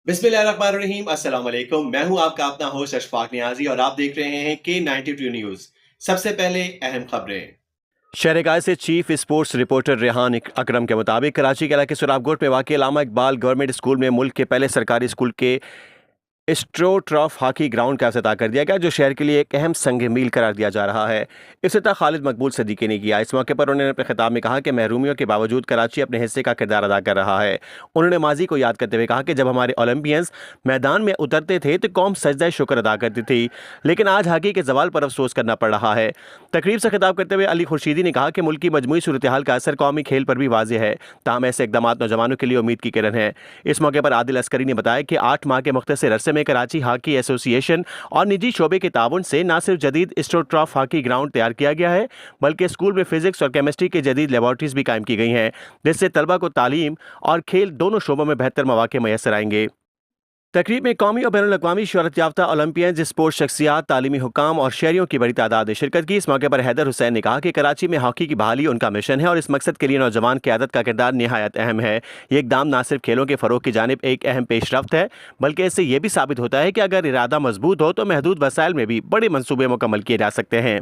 बिस्मिल्लाहिर्रहमानिर्रहीम अस्सलाम वालेकुम। मैं हूं आपका अपना होस्ट अशफाक नियाजी और आप देख रहे हैं K92 न्यूज़। सबसे पहले अहम खबरें। शहर गाय से चीफ स्पोर्ट्स रिपोर्टर रेहान अकरम के मुताबिक कराची के इलाके सुराबगोट में वाक़ अल्लामा इकबाल गवर्नमेंट स्कूल में मुल्क के पहले सरकारी स्कूल के स्ट्रोट्रॉफ हॉकी ग्राउंड का इफ्तिताह कर दिया गया, जो शहर के लिए एक अहम संग मील करार दिया जा रहा है। इफ्तिताह खालिद मकबूल सदीकी ने किया। इस मौके पर उन्होंने अपने खिताब में कहा कि महरूमियों के बावजूद कराची अपने हिस्से का किरदार अदा कर रहा है। उन्होंने माजी को याद करते हुए कहा कि जब हमारे ओलंपियंस मैदान में उतरते थे तो कौम सजदा शुक्र अदा करती थी, लेकिन आज हॉकी के जवाल पर अफसोस करना पड़ रहा है। तकरीब से खिताब करते हुए अली खुर्शीदी ने कहा कि मुल्क की मजमूई सूरत हाल का असर कौमी खेल पर भी वाज़ेह है, ताहम ऐसे इकदाम नौजवानों के लिए उम्मीद की किरण है। इस मौके पर आदिल अस्करी ने बताया कि 8 माह के मुख्तसर अरसे में कराची हॉकी एसोसिएशन और निजी शोबे के ताउन से न सिर्फ जदीद स्ट्रोट्रॉफ हॉकी ग्राउंड तैयार किया गया है, बल्कि स्कूल में फिजिक्स और केमिस्ट्री के जदीद लेबॉर्ट्रीज भी कायम की गई हैं, जिससे तलबा को तालीम और खेल दोनों शोबों में बेहतर मौके मैसर आएंगे। तकरीब में कौमी और बैनुल अक़वामी शोहरत याफ्ता ओलंपियंस, स्पोर्ट्स शख्सियात, तालीमी हुकाम और शहरियों की बड़ी तादाद ने शिरकत की। इस मौके पर हैदर हुसैन ने कहा कि कराची में हॉकी की बहाली उनका मिशन है और इस मकसद के लिए नौजवान क़यादत का किरदार निहायत अहम है। ये इक़दाम न सिर्फ खेलों के फ़रोग़ की जानिब एक अहम पेशरफ्त है, बल्कि इससे यह भी साबित होता है कि अगर इरादा मजबूत हो तो महदूद वसाइल में भी बड़े मनसूबे मुकम्मल किए जा सकते हैं।